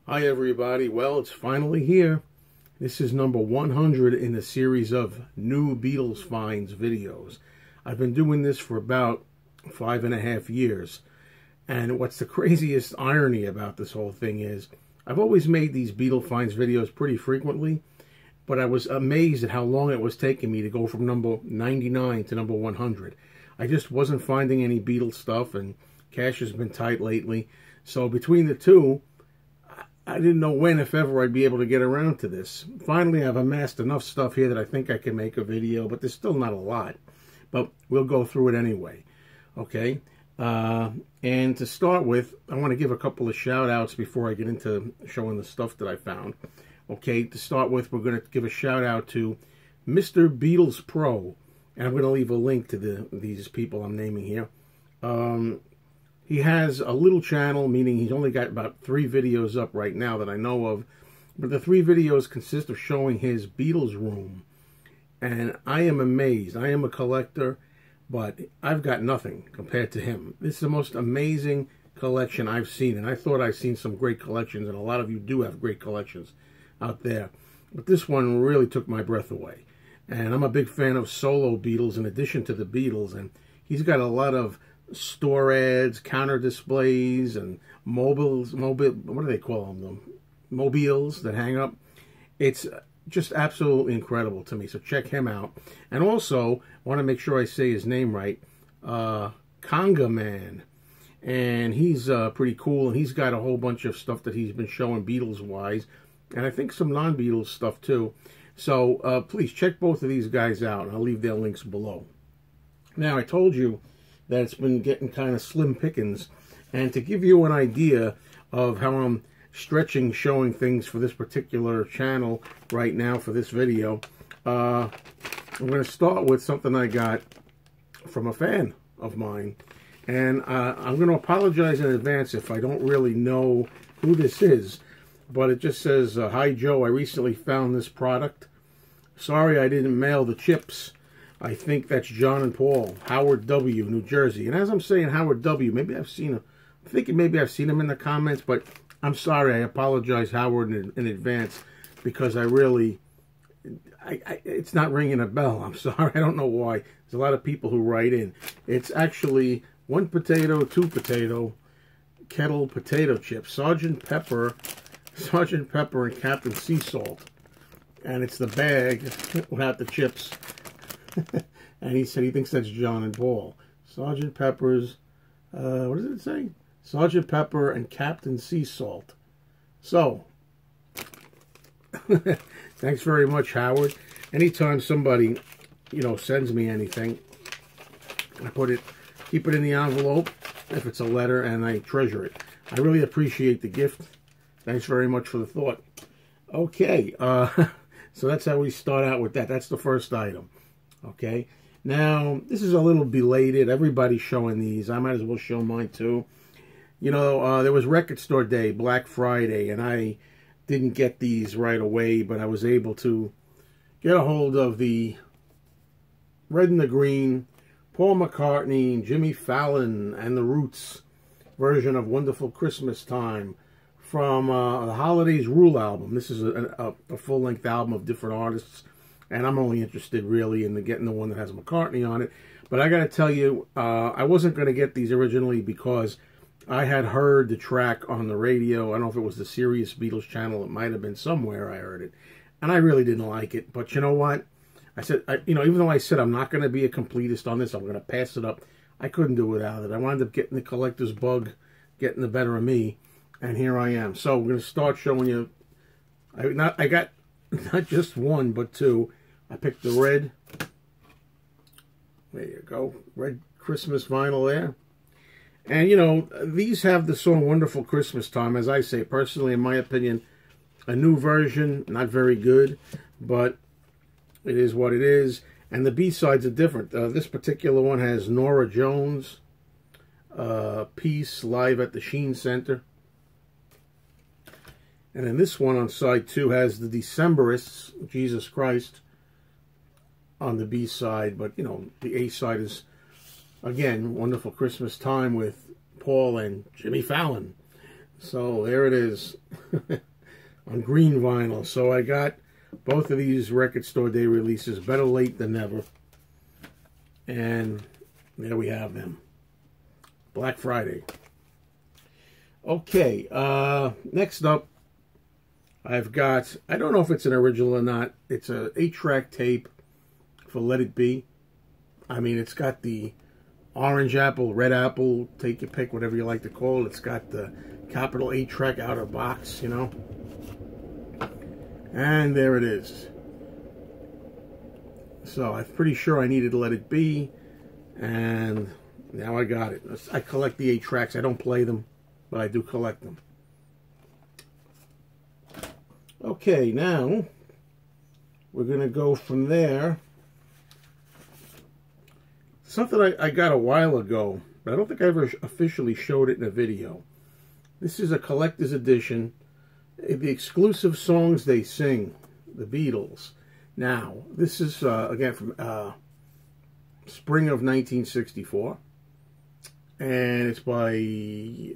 Hi everybody, well it's finally here. This is number 100 in the series of new Beatles Finds videos. I've been doing this for about 5.5 years. And what's the craziest irony about this whole thing is, I've always made these Beatles Finds videos pretty frequently, but I was amazed at how long it was taking me to go from number 99 to number 100. I just wasn't finding any Beatles stuff, and cash has been tight lately. So between the two, I didn't know when, if ever, I'd be able to get around to this. Finally, I've amassed enough stuff here that I think I can make a video, but there's still not a lot. But we'll go through it anyway, okay? And to start with, I want to give a couple of shout-outs before I get into showing the stuff that I found. Okay, to start with, we're going to give a shout-out to Mr. Beatles Pro, and I'm going to leave a link to these people I'm naming here. He has a little channel, meaning he's only got about 3 videos up right now that I know of. But the 3 videos consist of showing his Beatles room. And I am amazed. I am a collector, but I've got nothing compared to him. This is the most amazing collection I've seen. And I thought I'd seen some great collections, and a lot of you do have great collections out there. But this one really took my breath away. And I'm a big fan of solo Beatles in addition to the Beatles. And he's got a lot of store ads, counter displays, and what do they call them? Mobiles that hang up. It's just absolutely incredible to me. So check him out. And also, I want to make sure I say his name right. Conga Man. And he's pretty cool. And he's got a whole bunch of stuff that he's been showing Beatles-wise. And I think some non-Beatles stuff too. So please check both of these guys out. And I'll leave their links below. Now, I told you that it's been getting kind of slim pickings, and to give you an idea of how I'm showing things for this particular channel right now for this video, I'm going to start with something I got from a fan of mine, and I'm going to apologize in advance if I don't really know who this is, but it just says, "Hi Joe, I recently found this product. Sorry I didn't mail the chips. I think that's John and Paul, Howard W., New Jersey." And as I'm saying Howard W., maybe I've seen him. I'm thinking maybe I've seen him in the comments, but I'm sorry. I apologize, Howard, in advance, because I really, it's not ringing a bell. I'm sorry. I don't know why. There's a lot of people who write in. It's actually 1 potato, 2 potato, kettle potato chips, Sergeant Pepper, and Captain Sea Salt. And it's the bag without the chips. And he said he thinks that's John and Paul. Sergeant Pepper's, what does it say? Sergeant Pepper and Captain Sea Salt. So, thanks very much, Howard. Anytime somebody, sends me anything, I keep it in the envelope if it's a letter, and I treasure it. I really appreciate the gift. Thanks very much for the thought. Okay, so that's how we start out with that. That's the first item. Okay, now this is a little belated. Everybody's showing these. I might as well show mine too. There was Record Store Day, Black Friday, and I didn't get these right away, but I was able to get a hold of the red and the green Paul McCartney, Jimmy Fallon, and the Roots version of Wonderful Christmas Time from the Holidays Rule album. This is a full-length album of different artists. And I'm only interested, really, in getting the one that has McCartney on it. But I got to tell you, I wasn't going to get these originally because I had heard the track on the radio. I don't know if it was the Sirius Beatles channel. It might have been somewhere I heard it. And I really didn't like it. But you know what? I said, even though I said I'm not going to be a completist on this, I'm going to pass it up, I couldn't do without it. I wound up getting the collector's bug, getting the better of me. And here I am. So we're going to start showing you. I got not just 1, but 2. I picked the red. There you go. Red Christmas vinyl there. And, these have the song Wonderful Christmas Time. As I say, personally, in my opinion, a new version, not very good, but it is what it is. And the B-sides are different. This particular one has Norah Jones, Peace, live at the Sheen Center. And then this one on side 2 has the Decemberists, Jesus Christ, on the B side, but the A side is again Wonderful Christmas Time with Paul and Jimmy Fallon. So there it is. on green vinyl. So I got both of these Record Store Day releases, better late than never. And there we have them. Black Friday. Okay, next up, I've got, I don't know if it's an original or not, it's a 8-track tape for Let It Be. I mean, it's got the orange apple, red apple, take your pick, whatever you like to call it. It's got the capital 8-track outer box, you know. And there it is. So I'm pretty sure I needed to Let It Be, and now I got it. I collect the 8 tracks. I don't play them, but I do collect them. Okay, now we're going to go from there. Something I got a while ago, but I don't think I ever officially showed it in a video. This is a collector's edition. The exclusive songs they sing, the Beatles. Now, this is, again, from spring of 1964. And it's by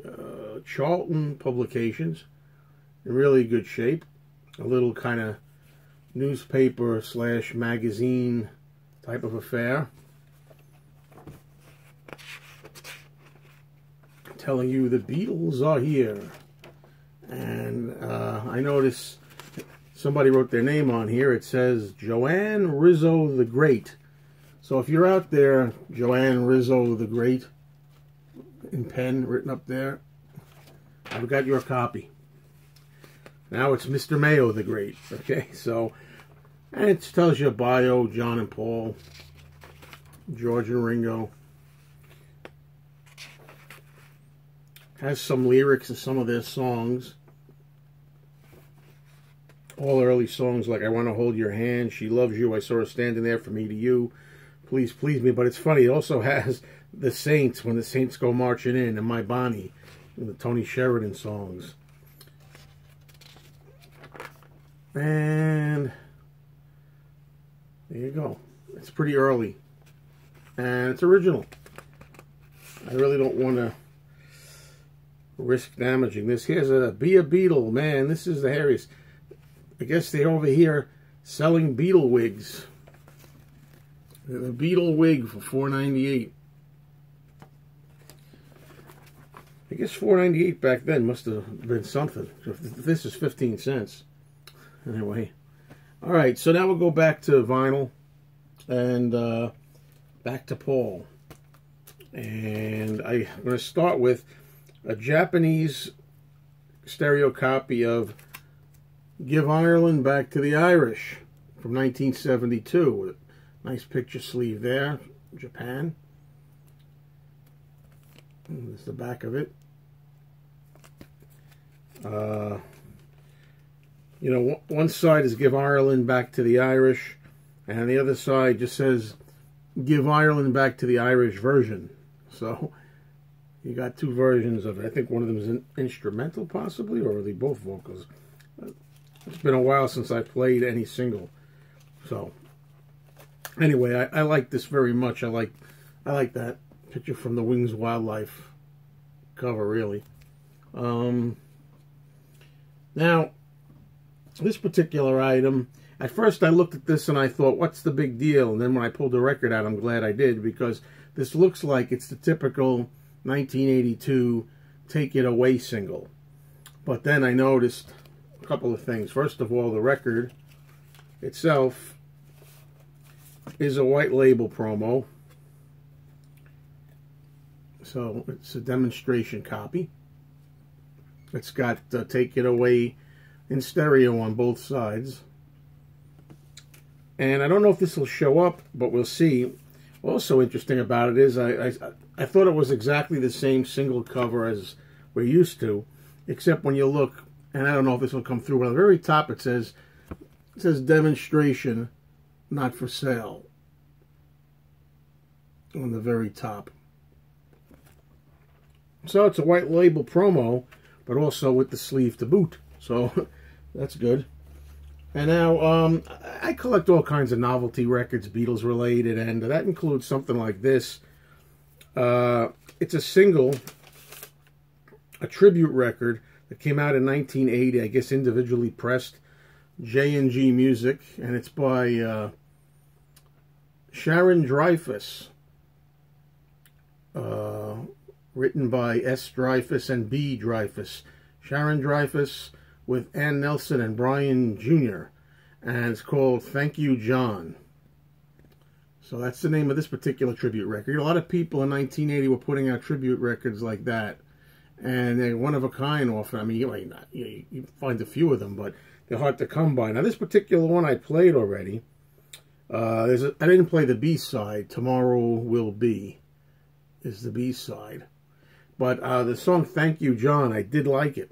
Charlton Publications. In really good shape. A little kind of newspaper / magazine type of affair. Telling you the Beatles are here. And I notice somebody wrote their name on here. It says Joanne Rizzo the Great. So if you're out there, Joanne Rizzo the Great, in pen written up there, I've got your copy. Now it's Mr. Mayo the Great. Okay, so, and it tells you a bio, John and Paul, George and Ringo. Has some lyrics of some of their songs. All early songs like I Want to Hold Your Hand, She Loves You, I Saw Her Standing There, From Me to You, Please Please Me. But it's funny, it also has the Saints, When the Saints Go Marching In, and My Bonnie, and the Tony Sheridan songs. And there you go. It's pretty early. And it's original. I really don't want to risk damaging this. Here's a Be a Beatle. Man, this is the hairiest. I guess they're over here selling Beatle wigs. The Beatle wig for $4.98. I guess $4.98 back then must have been something. This is 15 cents. Anyway. Alright, so now we'll go back to vinyl. And back to Paul. And I'm going to start with a Japanese stereo copy of Give Ireland Back to the Irish from 1972. With a nice picture sleeve there, Japan. And there's the back of it. You know, one side is Give Ireland Back to the Irish, and the other side just says Give Ireland Back to the Irish version. So you got two versions of it. I think one of them is an instrumental, possibly, or are they both vocals? It's been a while since I played any single. So anyway, I like this very much. I like that picture from the Wings Wildlife cover, really. Now, this particular item, at first I looked at this and I thought, what's the big deal? And then when I pulled the record out, I'm glad I did, because this looks like it's the typical 1982 Take It Away single. But then I noticed a couple of things. First of all, the record itself is a white label promo. So it's a demonstration copy. It's got Take It Away in stereo on both sides. And I don't know if this will show up, but we'll see. Also interesting about it is I thought it was exactly the same single cover as we're used to, except when you look, and I don't know if this will come through, but at the very top it says demonstration, not for sale. On the very top. So it's a white label promo, but also with the sleeve to boot. So that's good. And now I collect all kinds of novelty records, Beatles related, and that includes something like this. It's a single, a tribute record It came out in 1980, I guess individually pressed. J&G Music, and it's by Sharon Dreyfus. Written by S. Dreyfus and B. Dreyfus. Sharon Dreyfus with Ann Nelson and Brian Jr. And it's called Thank You, John. So that's the name of this particular tribute record. A lot of people in 1980 were putting out tribute records like that. And they're one of a kind often. I mean, you find a few of them, but they're hard to come by. Now, this particular one I played already. I didn't play the B-side. Tomorrow Will Be is the B-side. But the song Thank You, John, I did like it.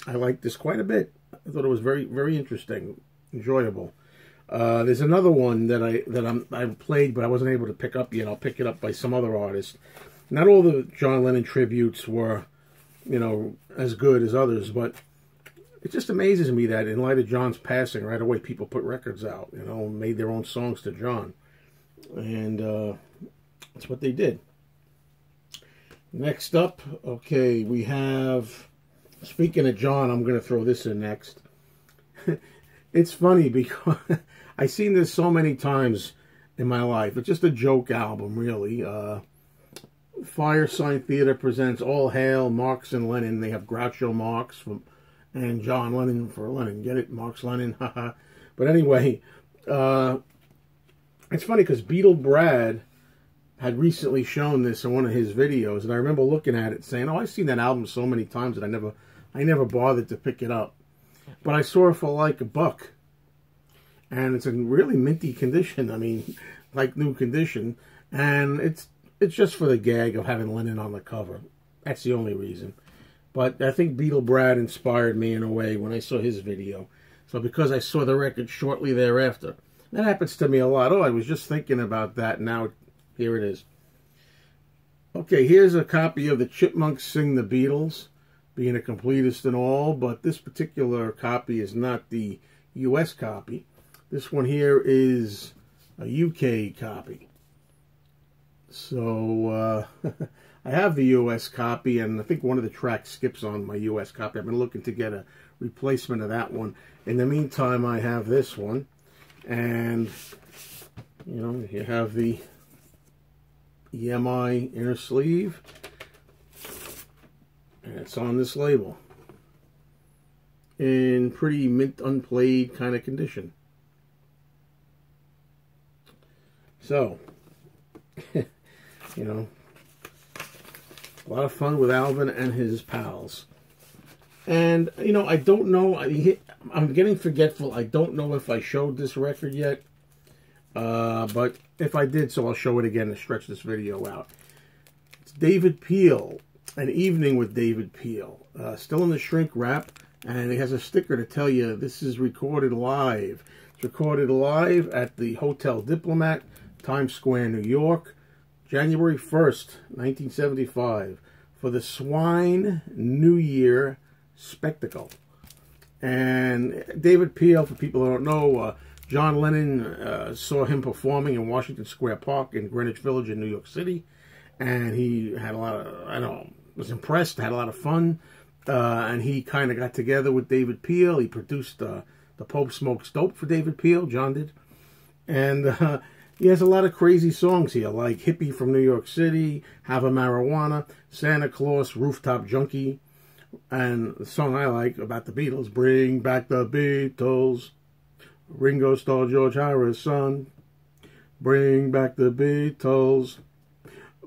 I liked this quite a bit. I thought it was very, very interesting, enjoyable. There's another one that I've played, but I wasn't able to pick up yet. I'll pick it up by some other artist. Not all the John Lennon tributes were, you know, as good as others, but it just amazes me that in light of John's passing, right away people put records out, you know, made their own songs to John. And that's what they did. Next up, okay, we have, speaking of John, I'm going to throw this in next. It's funny because I've seen this so many times in my life. It's just a joke album, really. Firesign Theater presents All Hail Marx and Lennon. They have Groucho Marx and John Lennon for Lennon. Get it? Marx Lennon. Haha. But anyway, it's funny because Beatle Brad had recently shown this in one of his videos, and I remember looking at it saying, "Oh, I've seen that album so many times that I never bothered to pick it up." But I saw it for like $1, and it's in really minty condition. I mean, like new condition, and it's just for the gag of having Lennon on the cover. That's the only reason. But I think Beatle Brad inspired me in a way when I saw his video. So because I saw the record shortly thereafter, that happens to me a lot. Oh, I was just thinking about that. Now here it is. Okay, here's a copy of the Chipmunks Sing the Beatles, being a completist and all, but this particular copy is not the US copy. This one here is a UK copy. So I have the US copy, and I think one of the tracks skips on my US copy. I've been looking to get a replacement of that one. In the meantime, I have this one, and you know, you have the EMI inner sleeve, and it's on this label in pretty mint unplayed kind of condition. So, you know, a lot of fun with Alvin and his pals. And, you know, I don't know, I'm getting forgetful. I don't know if I showed this record yet. But if I did, so I'll show it again to stretch this video out. It's David Peel, An Evening with David Peel. Still in the shrink wrap, and it has a sticker to tell you this is recorded live. It's recorded live at the Hotel Diplomat, Times Square, New York, January 1st, 1975, for the Swine New Year Spectacle. And David Peel, for people who don't know, John Lennon saw him performing in Washington Square Park in Greenwich Village in New York City, and he had a lot of, I don't know, was impressed, had a lot of fun, and he kind of got together with David Peel. He produced The Pope Smokes Dope for David Peel, John did, and he has a lot of crazy songs here, like Hippie from New York City, Have a Marijuana, Santa Claus, Rooftop Junkie, and the song I like about the Beatles, Bring Back the Beatles. Ringo Starr, George Harrison, Bring Back the Beatles,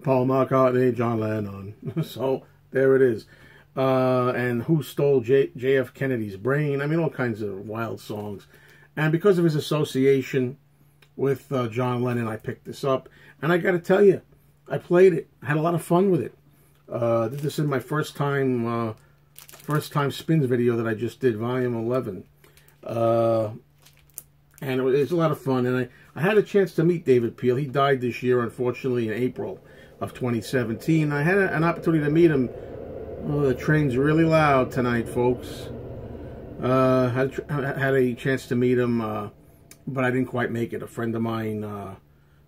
Paul McCartney, John Lennon. So there it is. And Who Stole J.F. Kennedy's Brain? I mean, all kinds of wild songs. And because of his association with John Lennon, I picked this up. And I got to tell you, I played it. I had a lot of fun with it. Did this in my first time spins video that I just did, volume 11. And it was a lot of fun. And I had a chance to meet David Peel. He died this year, unfortunately, in April of 2017. I had an opportunity to meet him. Oh, the train's really loud tonight, folks. Had a chance to meet him, but I didn't quite make it. A friend of mine,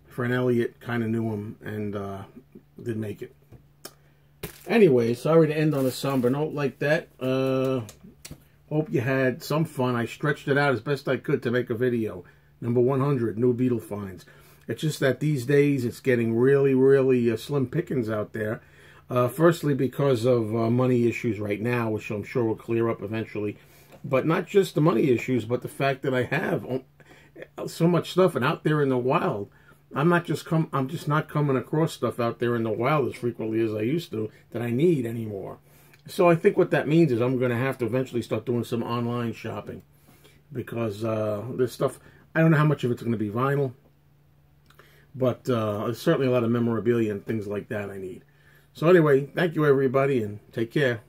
friend Elliot, kind of knew him and didn't make it. Anyway, sorry to end on a somber note like that. Hope you had some fun. I stretched it out as best I could to make a video. Number 100, New Beatles Finds. It's just that these days it's getting really, really slim pickings out there. Firstly, because of money issues right now, which I'm sure will clear up eventually. But not just the money issues, but the fact that I have so much stuff and out there in the wild. I'm just not coming across stuff out there in the wild as frequently as I used to that I need anymore. So I think what that means is I'm going to have to eventually start doing some online shopping, because this stuff, I don't know how much of it's going to be vinyl, but there's certainly a lot of memorabilia and things like that I need. So anyway, thank you everybody, and take care.